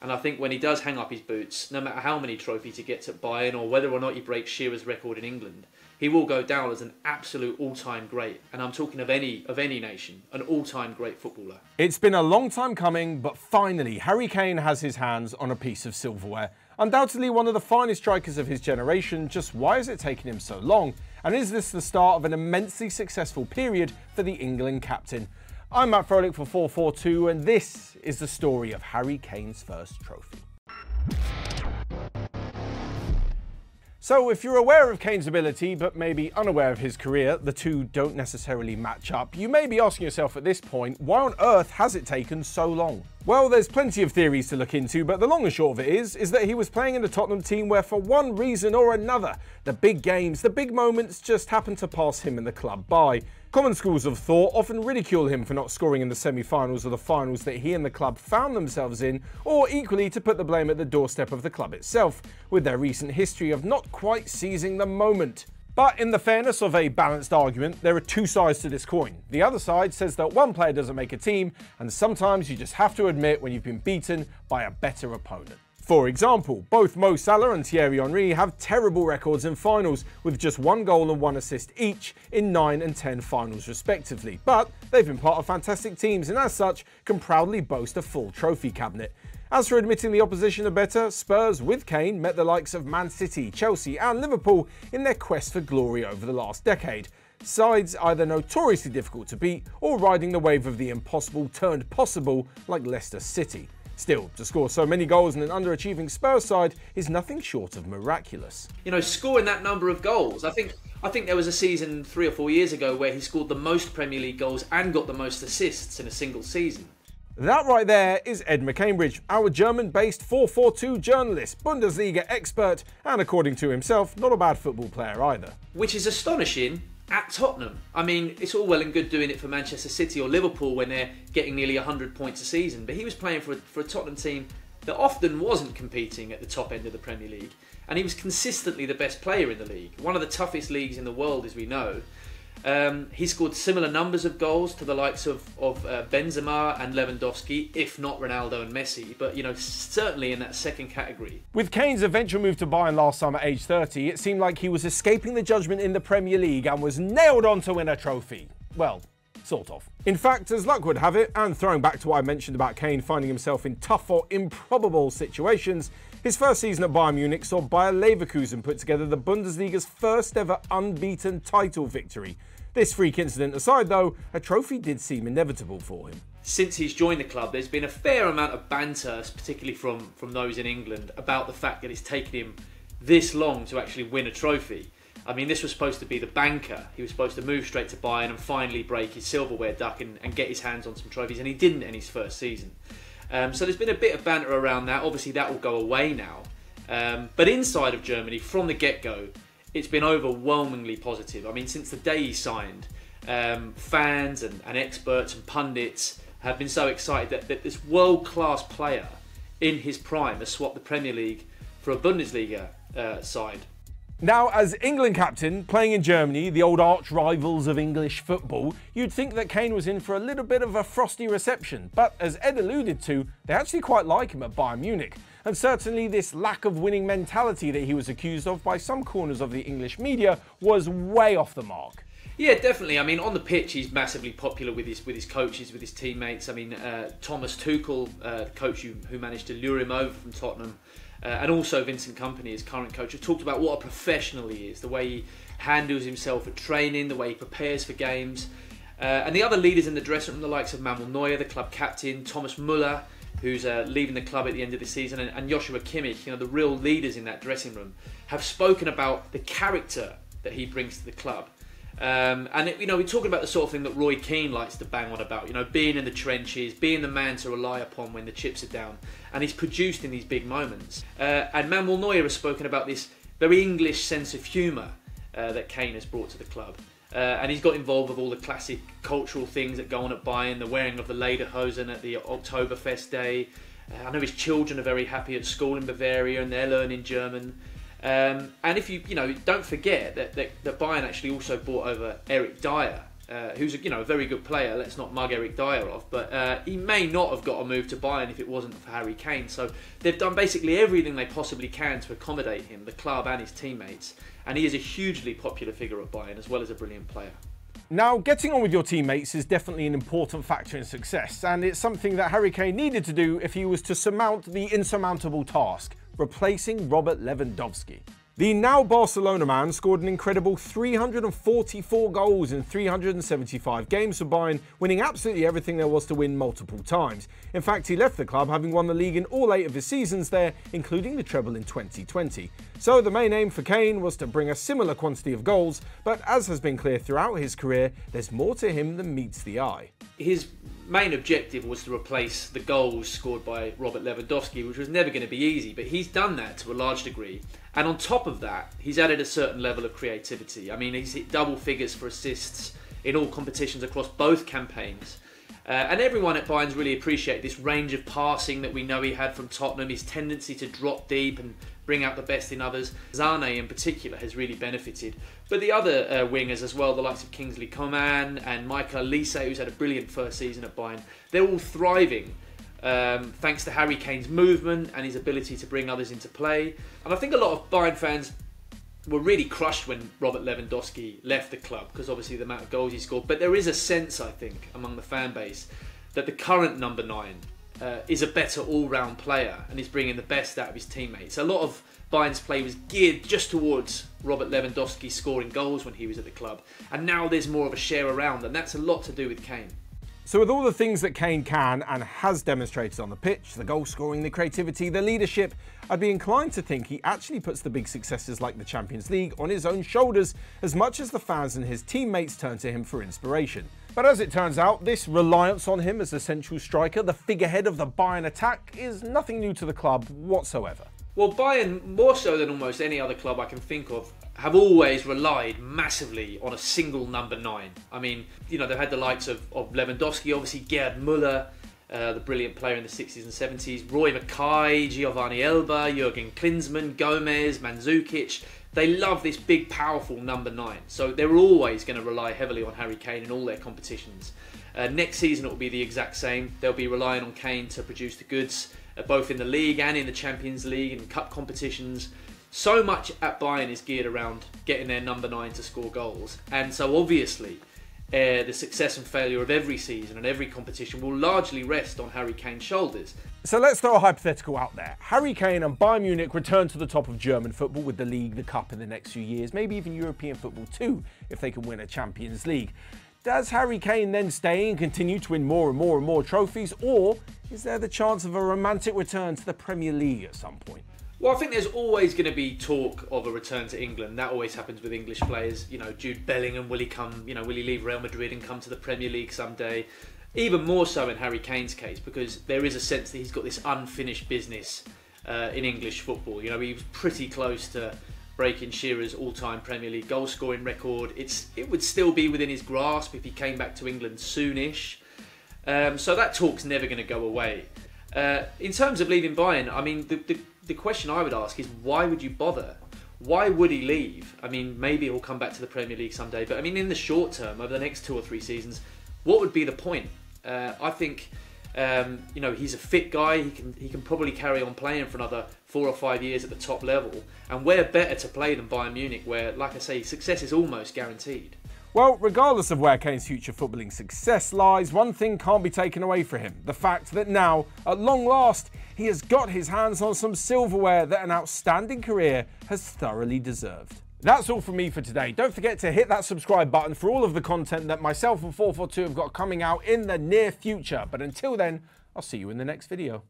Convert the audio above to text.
And I think when he does hang up his boots, no matter how many trophies he gets at Bayern or whether or not he breaks Shearer's record in England, he will go down as an absolute all-time great. And I'm talking of any nation, an all-time great footballer. It's been a long time coming, but finally Harry Kane has his hands on a piece of silverware. Undoubtedly one of the finest strikers of his generation. Just why has it taken him so long? And is this the start of an immensely successful period for the England captain? I'm Matt Frohlich for FourFourTwo, and this is the story of Harry Kane's first trophy. So if you're aware of Kane's ability, but maybe unaware of his career, the two don't necessarily match up, you may be asking yourself at this point, why on earth has it taken so long? Well, there's plenty of theories to look into, but the long and short of it is that he was playing in the Tottenham team where for one reason or another, the big games, the big moments just happened to pass him and the club by. Common schools of thought often ridicule him for not scoring in the semi-finals or the finals that he and the club found themselves in, or equally to put the blame at the doorstep of the club itself, with their recent history of not quite seizing the moment. But in the fairness of a balanced argument, there are two sides to this coin. The other side says that one player doesn't make a team, and sometimes you just have to admit when you've been beaten by a better opponent. For example, both Mo Salah and Thierry Henry have terrible records in finals, with just 1 goal and 1 assist each in 9 and 10 finals respectively. But they've been part of fantastic teams and as such can proudly boast a full trophy cabinet. As for admitting the opposition are better, Spurs with Kane met the likes of Man City, Chelsea and Liverpool in their quest for glory over the last decade. Sides either notoriously difficult to beat or riding the wave of the impossible turned possible like Leicester City. Still, to score so many goals in an underachieving Spurs side is nothing short of miraculous. You know, scoring that number of goals, I think there was a season 3 or 4 years ago where he scored the most Premier League goals and got the most assists in a single season. That right there is Ed McCambridge, our German-based FourFourTwo journalist, Bundesliga expert, and according to himself, not a bad football player either. Which is astonishing at Tottenham. I mean, it's all well and good doing it for Manchester City or Liverpool when they're getting nearly 100 points a season, but he was playing for a Tottenham team that often wasn't competing at the top end of the Premier League, and he was consistently the best player in the league. One of the toughest leagues in the world, as we know. He scored similar numbers of goals to the likes of Benzema and Lewandowski, if not Ronaldo and Messi, but you know, certainly in that second category. With Kane's eventual move to Bayern last summer at age 30, it seemed like he was escaping the judgment in the Premier League and was nailed on to win a trophy. Well, sort of. In fact, as luck would have it, and throwing back to what I mentioned about Kane finding himself in tough or improbable situations, his first season at Bayern Munich saw 𝗕𝗓𝗍𝒂 put together the Bundesliga's first ever unbeaten title victory. This freak incident aside though, a trophy did seem inevitable for him. Since he's joined the club, there's been a fair amount of banter, particularly from those in England, about the fact that it's taken him this long to actually win a trophy. I mean, this was supposed to be the banker. He was supposed to move straight to Bayern and finally break his silverware duck and get his hands on some trophies, and he didn't in his first season. So there's been a bit of banter around that. Obviously that will go away now. But inside of Germany, from the get-go, it's been overwhelmingly positive. I mean, since the day he signed, fans and experts and pundits have been so excited that this world-class player in his prime has swapped the Premier League for a Bundesliga side. Now, as England captain, playing in Germany, the old arch rivals of English football, you'd think that Kane was in for a little bit of a frosty reception. But as Ed alluded to, they actually quite like him at Bayern Munich. And certainly this lack of winning mentality that he was accused of by some corners of the English media was way off the mark. Yeah, definitely. I mean, on the pitch, he's massively popular with his coaches, with his teammates. I mean, Thomas Tuchel, the coach who managed to lure him over from Tottenham, and also Vincent Kompany, his current coach, have talked about what a professional he is, the way he handles himself at training, the way he prepares for games. And the other leaders in the dressing room, the likes of Manuel Neuer, the club captain, Thomas Müller, who's leaving the club at the end of the season, and 𝗕𝗫𝗓 Kimmich, you know, the real leaders in that dressing room, have spoken about the character that he brings to the club. You know, we're talking about the sort of thing that Roy Keane likes to bang on about, you know, being in the trenches, being the man to rely upon when the chips are down, and he's produced in these big moments. And Manuel Neuer has spoken about this very English sense of humour that Kane has brought to the club. And he's got involved with all the classic cultural things that go on at Bayern, the wearing of the 𝗕𝗓𝗍𝗀𝗍 at the 𝗕𝗫𝗴𝗍 Day. I know his children are very happy at school in Bavaria and they're learning German. And if you don't forget that Bayern actually also brought over Eric Dyer who's a very good player. Let's not mug 𝗬𝗏𝗍𝗏, but he may not have got a move to Bayern if it wasn't for Harry Kane. So they've done basically everything they possibly can to accommodate him, the club and his teammates. And he is a hugely popular figure at Bayern, as well as a brilliant player. Now, getting on with your teammates is definitely an important factor in success, and it's something that Harry Kane needed to do if he was to surmount the insurmountable task, replacing Robert Lewandowski. The now Barcelona man scored an incredible 344 goals in 375 games for Bayern, winning absolutely everything there was to win multiple times. In fact, he left the club having won the league in all 8 of his seasons there, including the treble in 2020. So the main aim for Kane was to bring a similar quantity of goals, but as has been clear throughout his career, there's more to him than meets the eye. His main objective was to replace the goals scored by Robert Lewandowski, which was never going to be easy, but he's done that to a large degree. And on top of that, he's added a certain level of creativity. I mean, he's hit double figures for assists in all competitions across both campaigns. And everyone at Bayern's really appreciate this range of passing that we know he had from Tottenham, his tendency to drop deep and bring out the best in others. 𝗘𝗫𝗧𝗏 in particular has really benefited. But the other wingers as well, the likes of Kingsley Coman and 𝗦𝗶𝗴𝗍𝗓, who's had a brilliant first season at Bayern, they're all thriving thanks to Harry Kane's movement and his ability to bring others into play. And I think a lot of Bayern fans were really crushed when Robert Lewandowski left the club, because obviously the amount of goals he scored. But there is a sense, I think, among the fan base that the current number 9 is a better all-round player and is bringing the best out of his teammates. A lot of Bayern's play was geared just towards Robert Lewandowski scoring goals when he was at the club, and now there's more of a share around, and that's a lot to do with Kane. So with all the things that Kane can and has demonstrated on the pitch, the goal scoring, the creativity, the leadership, I'd be inclined to think he actually puts the big successes like the Champions League on his own shoulders, as much as the fans and his teammates turn to him for inspiration. But as it turns out, this reliance on him as a central striker, the figurehead of the Bayern attack, is nothing new to the club whatsoever. Well, Bayern, more so than almost any other club I can think of, have always relied massively on a single number 9. I mean, they've had the likes of Lewandowski, obviously 𝗬𝗏𝗏𝗍𝗓, the brilliant player in the 60s and 70s, Roy Mackay, Giovanni Elba, Jurgen Klinsmann, Gomez, Mandzukic. They love this big, powerful number 9. So they're always going to rely heavily on Harry Kane in all their competitions. Next season it will be the exact same. They'll be relying on Kane to produce the goods, both in the league and in the Champions League and cup competitions. So much at Bayern is geared around getting their number 9 to score goals. And so obviously the success and failure of every season and every competition will largely rest on Harry Kane's shoulders. So let's throw a hypothetical out there. Harry Kane and Bayern Munich return to the top of German football with the league, the cup in the next few years, maybe even European football too, if they can win a Champions League. Does Harry Kane then stay and continue to win more and more and more trophies, or is there the chance of a romantic return to the Premier League at some point? Well, I think there's always going to be talk of a return to England. That always happens with English players. Jude Bellingham, will he come? Will he leave Real Madrid and come to the Premier League someday? Even more so in Harry Kane's case, because there is a sense that he's got this unfinished business in English football. He was pretty close to breaking Shearer's all-time Premier League goal-scoring record. It would still be within his grasp if he came back to England soonish. So that talk's never going to go away. In terms of leaving Bayern, I mean, the question I would ask is, why would you bother? Why would he leave? I mean, maybe he'll come back to the Premier League someday, but I mean, in the short term, over the next 2 or 3 seasons, what would be the point? I think, he's a fit guy. He can probably carry on playing for another 4 or 5 years at the top level. And where better to play than Bayern Munich, where, like I say, success is almost guaranteed. Well, regardless of where Kane's future footballing success lies, one thing can't be taken away from him. The fact that now, at long last, he has got his hands on some silverware that an outstanding career has thoroughly deserved. That's all from me for today. Don't forget to hit that subscribe button for all of the content that myself and FourFourTwo have got coming out in the near future. But until then, I'll see you in the next video.